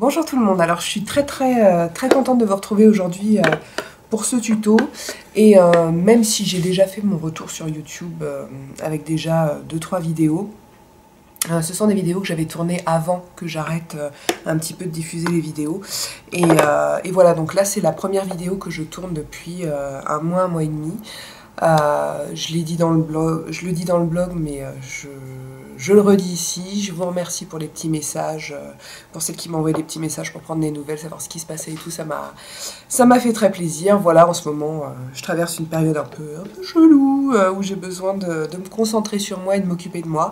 Bonjour tout le monde, alors je suis très contente de vous retrouver aujourd'hui pour ce tuto et même si j'ai déjà fait mon retour sur YouTube avec déjà 2-3 vidéos, ce sont des vidéos que j'avais tournées avant que j'arrête un petit peu de diffuser les vidéos et voilà, donc là c'est la première vidéo que je tourne depuis un mois et demi. Je l'ai dit dans le blog, je le dis dans le blog, mais je le redis ici. Je vous remercie pour les petits messages, pour celles qui m'ont envoyé des petits messages pour prendre des nouvelles, savoir ce qui se passait et tout. Ça m'a fait très plaisir. Voilà, en ce moment, je traverse une période un peu chelou, où j'ai besoin de me concentrer sur moi et de m'occuper de moi.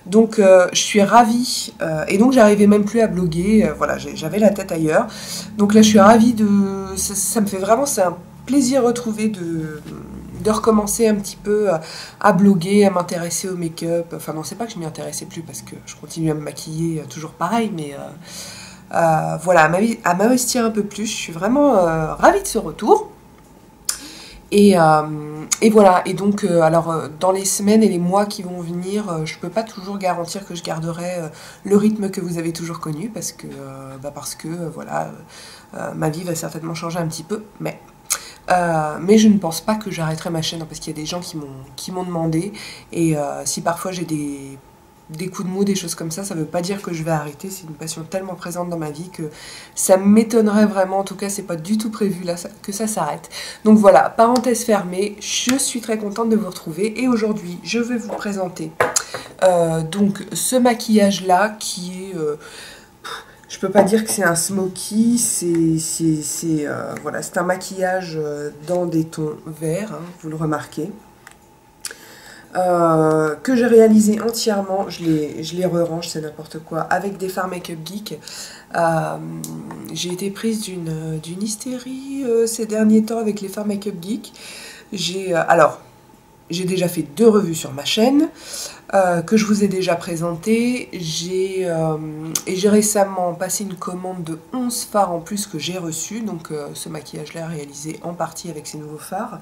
Donc, je suis ravie. Et donc, j'arrivais même plus à bloguer. Voilà, j'avais la tête ailleurs. Donc là, je suis ravie de... Ça me fait vraiment... C'est un plaisir retrouvé de recommencer un petit peu à bloguer, à m'intéresser au make-up. Enfin non, c'est pas que je m'y intéressais plus parce que je continue à me maquiller toujours pareil, mais voilà, à m'investir un peu plus. Je suis vraiment ravie de ce retour. Et voilà, et donc alors dans les semaines et les mois qui vont venir, je peux pas toujours garantir que je garderai le rythme que vous avez toujours connu parce que voilà, ma vie va certainement changer un petit peu, mais je ne pense pas que j'arrêterai ma chaîne, hein, parce qu'il y a des gens qui m'ont demandé, et si parfois j'ai des coups de mou, des choses comme ça ne veut pas dire que je vais arrêter. C'est une passion tellement présente dans ma vie que ça m'étonnerait vraiment, en tout cas c'est pas du tout prévu là, que ça s'arrête. Donc voilà, parenthèse fermée, je suis très contente de vous retrouver, et aujourd'hui je vais vous présenter donc ce maquillage là qui est... je peux pas dire que c'est un smoky, voilà, c'est un maquillage dans des tons verts, hein, vous le remarquez, que j'ai réalisé entièrement. Je les re-range, c'est n'importe quoi, avec des fards Make Up Geek. J'ai été prise d'une hystérie ces derniers temps avec les fards Make Up Geek. J'ai déjà fait 2 revues sur ma chaîne, que je vous ai déjà présenté. J'ai récemment passé une commande de 11 fards en plus que j'ai reçu. Donc ce maquillage-là est réalisé en partie avec ces nouveaux fards.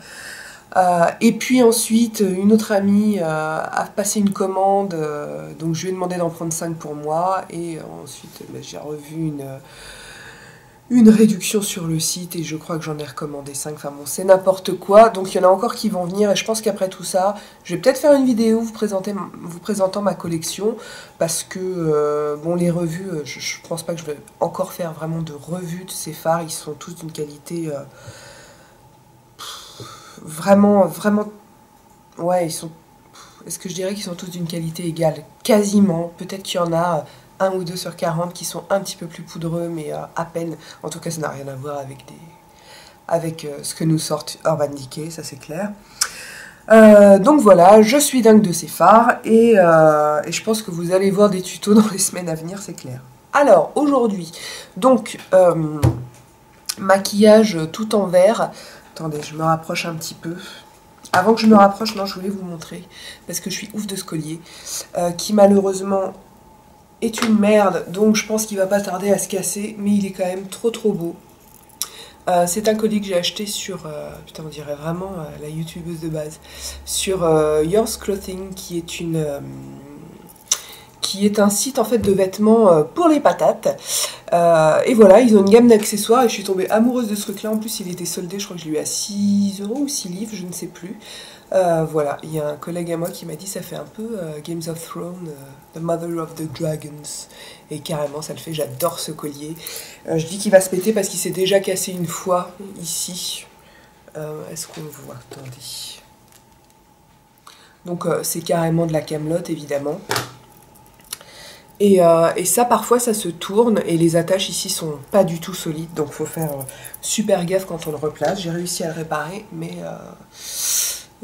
Et puis ensuite, une autre amie a passé une commande, donc je lui ai demandé d'en prendre 5 pour moi. Et ensuite, j'ai revu une réduction sur le site et je crois que j'en ai recommandé 5, enfin bon, c'est n'importe quoi. Donc il y en a encore qui vont venir, et je pense qu'après tout ça, je vais peut-être faire une vidéo vous présentant ma collection, parce que bon, les revues, je pense pas que je vais encore faire vraiment de revues de ces fards. Ils sont tous d'une qualité vraiment, ouais, ils sont... Est-ce que je dirais qu'ils sont tous d'une qualité égale? Quasiment, peut-être qu'il y en a 1 ou 2 sur 40 qui sont un petit peu plus poudreux, mais à peine. En tout cas, ça n'a rien à voir avec ce que nous sortent Urban Decay, ça c'est clair. Donc voilà, je suis dingue de ces fards, et je pense que vous allez voir des tutos dans les semaines à venir, c'est clair. Alors, aujourd'hui, donc, maquillage tout en vert. Attendez, je me rapproche un petit peu. Avant que je me rapproche, non, je voulais vous montrer, parce que je suis ouf de ce collier, qui malheureusement est une merde, donc je pense qu'il va pas tarder à se casser, mais il est quand même trop beau. C'est un collier que j'ai acheté sur, putain, on dirait vraiment la youtubeuse de base, sur Yours Clothing, qui est un site en fait de vêtements pour les patates. Et voilà, ils ont une gamme d'accessoires et je suis tombée amoureuse de ce truc là. En plus il était soldé, je crois que je l'ai eu à 6 € ou 6 livres, je ne sais plus. Voilà, il y a un collègue à moi qui m'a dit ça fait un peu Games of Thrones, The Mother of the Dragons, et carrément ça le fait, j'adore ce collier. Je dis qu'il va se péter parce qu'il s'est déjà cassé une fois ici. Est-ce qu'on le voit? Attendez. Donc c'est carrément de la camelote évidemment. Et ça, parfois, ça se tourne et les attaches ici sont pas du tout solides. Donc, il faut faire super gaffe quand on le replace. J'ai réussi à le réparer, mais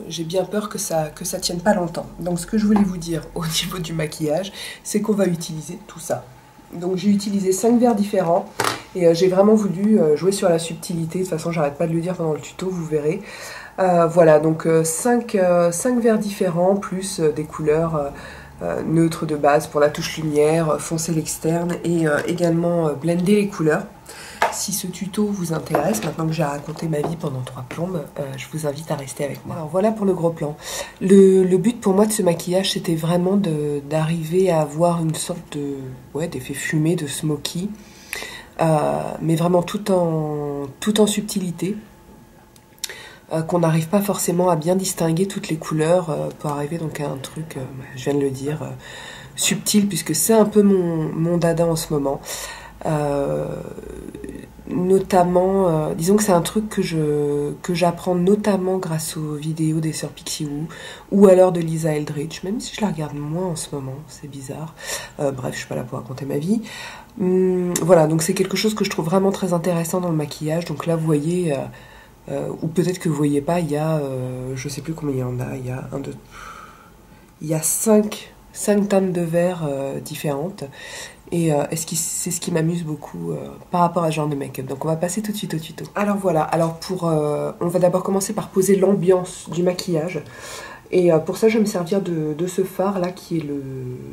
j'ai bien peur que ça tienne pas longtemps. Donc, ce que je voulais vous dire au niveau du maquillage, c'est qu'on va utiliser tout ça. Donc, j'ai utilisé 5 verres différents et j'ai vraiment voulu jouer sur la subtilité. De toute façon, j'arrête pas de le dire pendant le tuto, vous verrez. Voilà, donc 5 verres différents, plus des couleurs... neutre de base pour la touche lumière, foncer l'externe et également blender les couleurs. Si ce tuto vous intéresse, maintenant que j'ai raconté ma vie pendant 3 plombes, je vous invite à rester avec moi. Alors voilà pour le gros plan. Le but pour moi de ce maquillage, c'était vraiment d'arriver à avoir une sorte de d'effet fumé, de smoky. mais vraiment tout en subtilité, qu'on n'arrive pas forcément à bien distinguer toutes les couleurs pour arriver donc à un truc, je viens de le dire, subtil, puisque c'est un peu mon dada en ce moment. Notamment, disons que c'est un truc que j'apprends notamment grâce aux vidéos des sœurs Pixiwoo ou alors de Lisa Eldridge, même si je la regarde moins en ce moment, c'est bizarre. Bref, je suis pas là pour raconter ma vie. Voilà, donc c'est quelque chose que je trouve vraiment très intéressant dans le maquillage. Donc là, vous voyez, ou peut-être que vous voyez pas, il y a, je sais plus combien il y en a, il y a il y a 5 teintes de vert différentes. Et c'est ce qui m'amuse beaucoup par rapport à ce genre de make-up. Donc on va passer tout de suite au tuto. Alors voilà, alors on va d'abord commencer par poser l'ambiance du maquillage. Et pour ça je vais me servir de ce fard là qui est le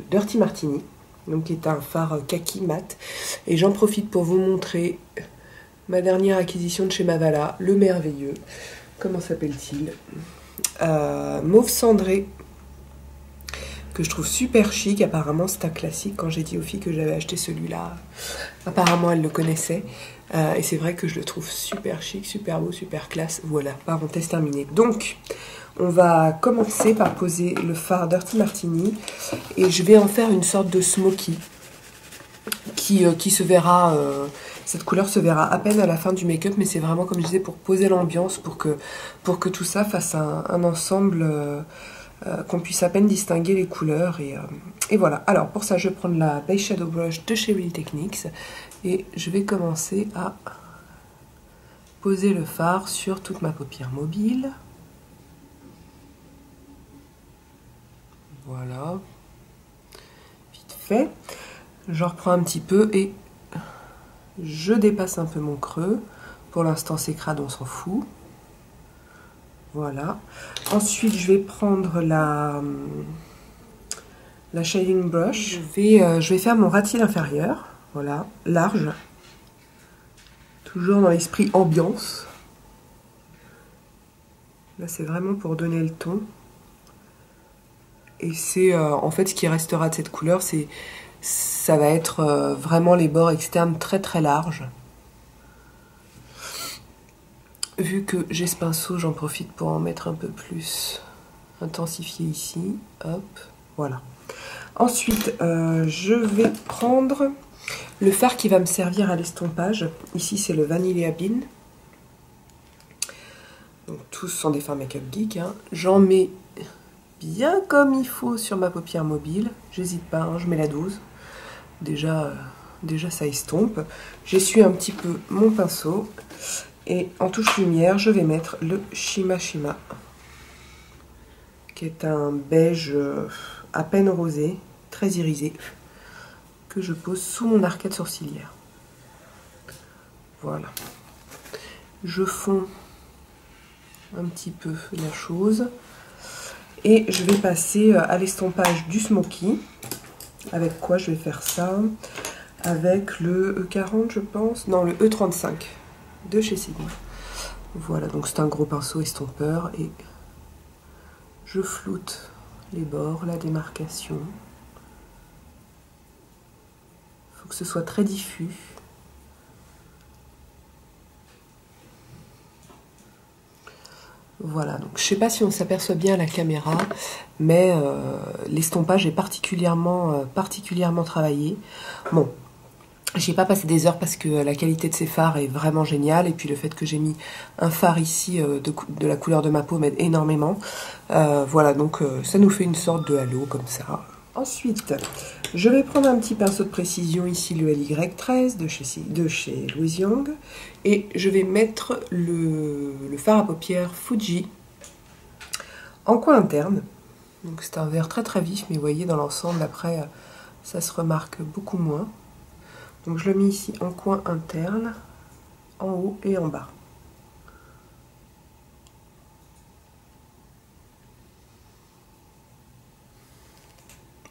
Dirty Martini. Donc qui est un fard kaki mat. Et j'en profite pour vous montrer ma dernière acquisition de chez Mavala, le merveilleux. Comment s'appelle-t-il Mauve cendré, que je trouve super chic. Apparemment c'est un classique. Quand j'ai dit aux filles que j'avais acheté celui-là, apparemment elles le connaissaient, et c'est vrai que je le trouve super chic, super beau, super classe. Voilà, parenthèse terminée. Donc on va commencer par poser le fard Dirty Martini, et je vais en faire une sorte de smoky qui se verra, cette couleur se verra à peine à la fin du make-up, mais c'est vraiment, comme je disais, pour poser l'ambiance, pour que tout ça fasse un ensemble, qu'on puisse à peine distinguer les couleurs. Et voilà. Alors pour ça, je vais prendre la Base Shadow Brush de chez Real Techniques et je vais commencer à poser le fard sur toute ma paupière mobile. Voilà. Vite fait. Je reprends un petit peu et je dépasse un peu mon creux. Pour l'instant, c'est crade, on s'en fout. Voilà. Ensuite, je vais prendre la shading brush. Je vais faire mon ras de cils inférieur. Voilà, large. Toujours dans l'esprit ambiance. Là, c'est vraiment pour donner le ton. Et c'est en fait ce qui restera de cette couleur, ça va être vraiment les bords externes très très larges. Vu que j'ai ce pinceau, j'en profite pour en mettre un peu plus intensifié ici. Hop, voilà. Ensuite, je vais prendre le fard qui va me servir à l'estompage. Ici, c'est le Vanilla Bean. Donc, tous sont des fards make-up geek. Hein. J'en mets bien comme il faut sur ma paupière mobile. J'hésite pas, hein, je mets la dose. Déjà, ça estompe. J'essuie un petit peu mon pinceau. Et en touche lumière, je vais mettre le Shima Shima, qui est un beige à peine rosé, très irisé, que je pose sous mon arcade sourcilière. Voilà. Je fonds un petit peu la chose. Et je vais passer à l'estompage du smoky. Avec quoi je vais faire ça? Avec le E40, je pense. Non, le E35 de chez Sigma. Voilà, donc c'est un gros pinceau estompeur. Et je floute les bords, la démarcation. Il faut que ce soit très diffus. Voilà, donc je ne sais pas si on s'aperçoit bien à la caméra, mais l'estompage est particulièrement travaillé. Bon, j'ai pas passé des heures parce que la qualité de ces fards est vraiment géniale, et puis le fait que j'ai mis un fard ici de la couleur de ma peau m'aide énormément. Voilà, donc ça nous fait une sorte de halo comme ça. Ensuite, je vais prendre un petit pinceau de précision, ici le LY13 de chez Louise Young, et je vais mettre le fard à paupières Fuji en coin interne. Donc c'est un vert très très vif, mais vous voyez dans l'ensemble après ça se remarque beaucoup moins. Donc je le mets ici en coin interne, en haut et en bas.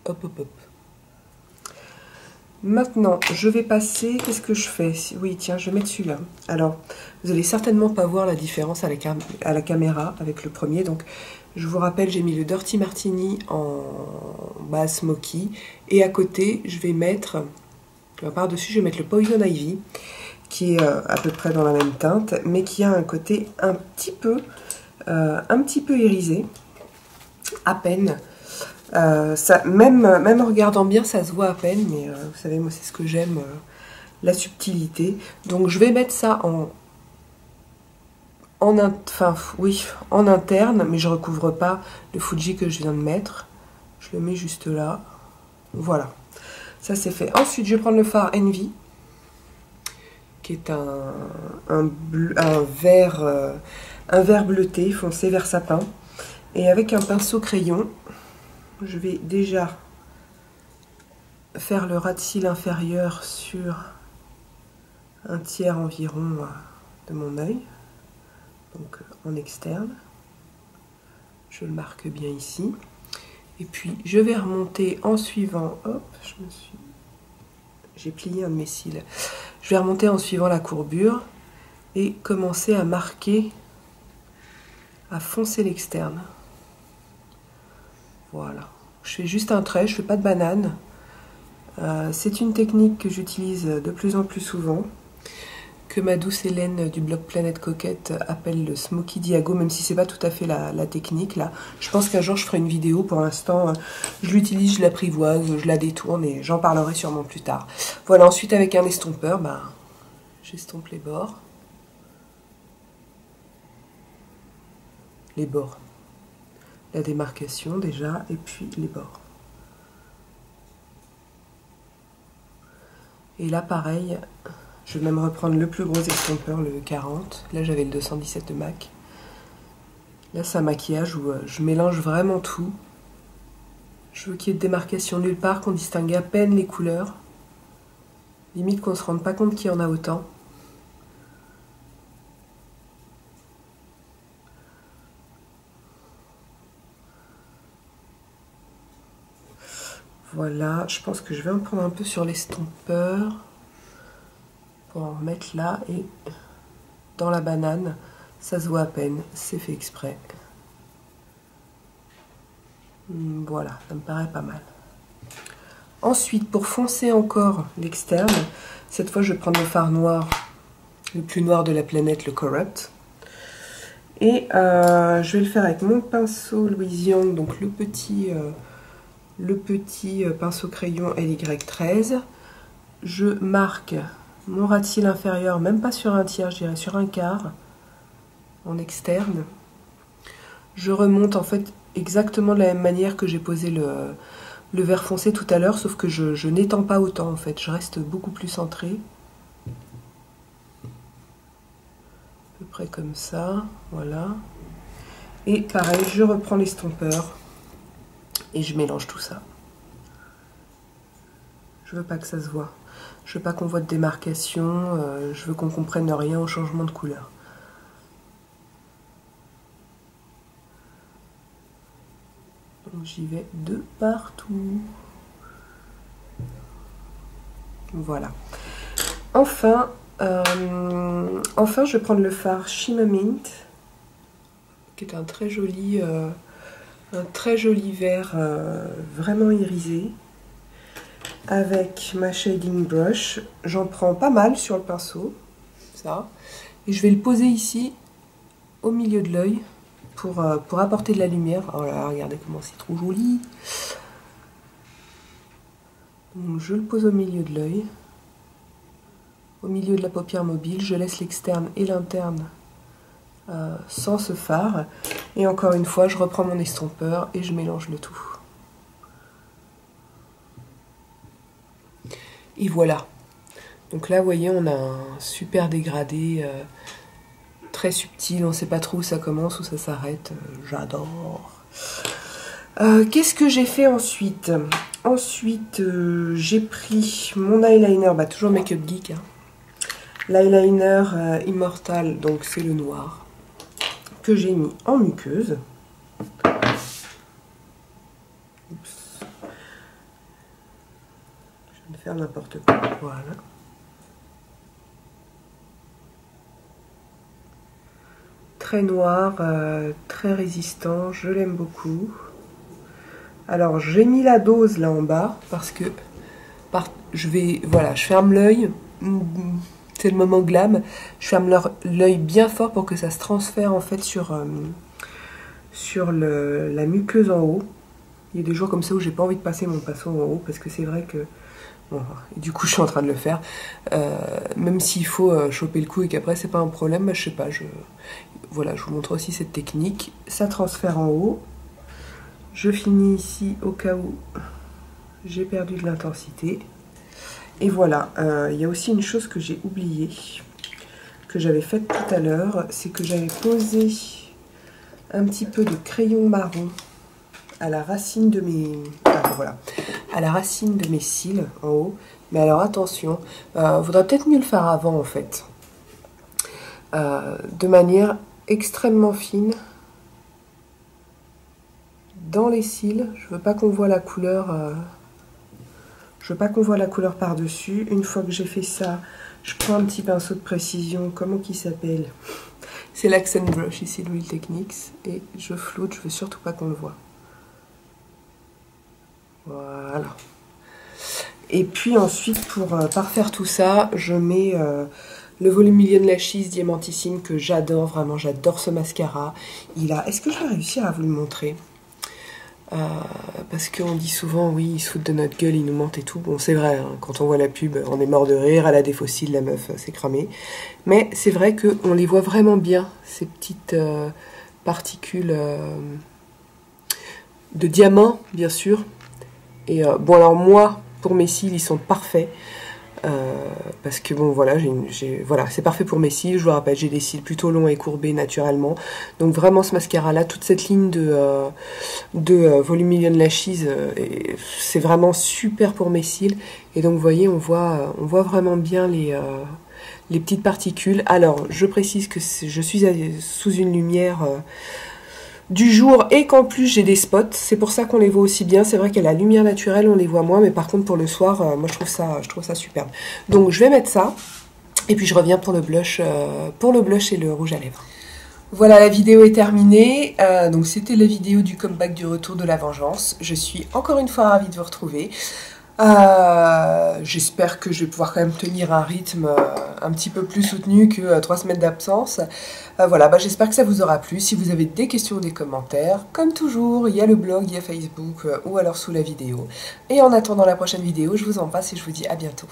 Hop, hop, hop. Maintenant, je vais passer... Qu'est-ce que je fais? Oui, tiens, je vais mettre celui-là. Alors, vous allez certainement pas voir la différence à la caméra avec le premier. Donc, je vous rappelle, j'ai mis le Dirty Martini en bas smoky. Et à côté, je vais mettre Par-dessus, je vais mettre le Poison Ivy, qui est à peu près dans la même teinte, mais qui a un côté un petit peu irisé, à peine. Même en regardant bien, ça se voit à peine, mais vous savez, moi, c'est ce que j'aime, la subtilité. Donc, je vais mettre ça en interne, mais je recouvre pas le Fuji que je viens de mettre. Je le mets juste là. Voilà, ça c'est fait. Ensuite, je vais prendre le fard Envy, qui est un vert bleuté, foncé vert sapin. Et avec un pinceau crayon, je vais déjà faire le ras de cils inférieur sur un tiers environ de mon œil, donc en externe. Je le marque bien ici. Et puis je vais remonter en suivant, hop, j'ai plié un de mes cils. Je vais remonter en suivant la courbure et commencer à marquer, à foncer l'externe. Voilà. Je fais juste un trait, je fais pas de banane. C'est une technique que j'utilise de plus en plus souvent, que ma douce Hélène du blog Planète Coquette appelle le Smoky Diago, même si c'est pas tout à fait la technique là. Je pense qu'un jour je ferai une vidéo. Pour l'instant, je l'utilise, je l'apprivoise, je la détourne et j'en parlerai sûrement plus tard. Voilà, ensuite avec un estompeur, j'estompe les bords. La démarcation déjà, et puis les bords. Et là pareil, je vais même reprendre le plus gros estompeur, le 40. Là j'avais le 217 de MAC. Là c'est un maquillage où je mélange vraiment tout. Je veux qu'il y ait de démarcation nulle part, qu'on distingue à peine les couleurs. Limite qu'on ne se rende pas compte qu'il y en a autant. Voilà, je pense que je vais en prendre un peu sur l'estompeur pour en remettre là, et dans la banane, ça se voit à peine, c'est fait exprès. Voilà, ça me paraît pas mal. Ensuite, pour foncer encore l'externe, cette fois je vais prendre le fard noir, le plus noir de la planète, le Corrupt. Et je vais le faire avec mon pinceau Louise Young, donc le petit pinceau crayon LY13. Je marque mon ras de cils inférieur, même pas sur un tiers, je dirais sur un quart, en externe. Je remonte en fait exactement de la même manière que j'ai posé le vert foncé tout à l'heure, sauf que je n'étends pas autant en fait, je reste beaucoup plus centrée. À peu près comme ça, voilà. Et pareil, je reprends l'estompeur et je mélange tout ça. Je veux pas que ça se voit. Je veux pas qu'on voit de démarcation, je veux qu'on comprenne rien au changement de couleur. Donc j'y vais de partout. Voilà. Enfin, je vais prendre le fard Shimmer Mint, qui est un très joli vert vraiment irisé. Avec ma shading brush, j'en prends pas mal sur le pinceau, ça, et je vais le poser ici au milieu de l'œil pour apporter de la lumière. Oh là, regardez comment c'est trop joli. Donc je le pose au milieu de l'œil, au milieu de la paupière mobile. Je laisse l'externe et l'interne sans ce fard, et encore une fois je reprends mon estompeur et je mélange le tout. Et voilà. Donc là, vous voyez, on a un super dégradé très subtil. On ne sait pas trop où ça commence, où ça s'arrête. J'adore. Qu'est-ce que j'ai fait ensuite? Ensuite, j'ai pris mon eyeliner, toujours Make Up Geek. Hein. L'eyeliner Immortal, donc c'est le noir, que j'ai mis en muqueuse. Faire n'importe quoi, voilà. Très noir, très résistant, je l'aime beaucoup. Alors j'ai mis la dose là en bas parce que Voilà, je ferme l'œil. C'est le moment glam. Je ferme l'œil bien fort pour que ça se transfère en fait sur la muqueuse en haut. Il y a des jours comme ça où j'ai pas envie de passer mon pinceau en haut parce que c'est vrai que... Bon, et du coup je suis en train de le faire. Même s'il faut choper le coup et qu'après c'est pas un problème, je sais pas, voilà, je vous montre aussi cette technique. Ça transfère en haut. Je finis ici au cas où j'ai perdu de l'intensité. Et voilà, il y a aussi une chose que j'ai oubliée, que j'avais faite tout à l'heure, c'est que j'avais posé un petit peu de crayon marron à la racine de mes... voilà, à la racine de mes cils en haut. Mais alors attention, vaudrait peut-être mieux le faire avant en fait. De manière extrêmement fine. Dans les cils, je veux pas qu'on voit la couleur... je veux pas qu'on voit la couleur par-dessus. Une fois que j'ai fait ça, je prends un petit pinceau de précision. Comment qu'il s'appelle? C'est l'Accent Brush ici, L'Oil Techniques. Et je floute, je veux surtout pas qu'on le voit. Voilà. Et puis ensuite, pour parfaire tout ça, je mets le Volume Million Lashes Diamantissime que j'adore, vraiment, j'adore ce mascara. Est-ce que je vais réussir à vous le montrer? Parce qu'on dit souvent, oui, ils se foutent de notre gueule, ils nous mentent et tout. Bon, c'est vrai, hein, quand on voit la pub, on est mort de rire, elle a des fossiles, la meuf, c'est cramé. Mais c'est vrai qu'on les voit vraiment bien, ces petites particules de diamant, bien sûr. Et bon, alors moi, pour mes cils, ils sont parfaits. Parce que bon, voilà, voilà, c'est parfait pour mes cils. Je vous rappelle, j'ai des cils plutôt longs et courbés naturellement. Donc vraiment, ce mascara-là, toute cette ligne de Volume Million Lashes, c'est vraiment super pour mes cils. Et donc, vous voyez, on voit vraiment bien les petites particules. Alors, je précise que je suis sous une lumière... du jour et qu'en plus j'ai des spots, c'est pour ça qu'on les voit aussi bien. C'est vrai qu'à la lumière naturelle on les voit moins, mais par contre pour le soir, moi je trouve ça superbe. Donc je vais mettre ça et puis je reviens pour le blush et le rouge à lèvres. Voilà, la vidéo est terminée. Donc c'était la vidéo du comeback du retour de la vengeance. Je suis encore une fois ravie de vous retrouver. J'espère que je vais pouvoir quand même tenir un rythme un petit peu plus soutenu que 3 semaines d'absence. Voilà, j'espère que ça vous aura plu. Si vous avez des questions ou des commentaires, comme toujours, il y a le blog, il y a Facebook ou alors sous la vidéo. Et en attendant la prochaine vidéo, je vous embrasse et je vous dis à bientôt.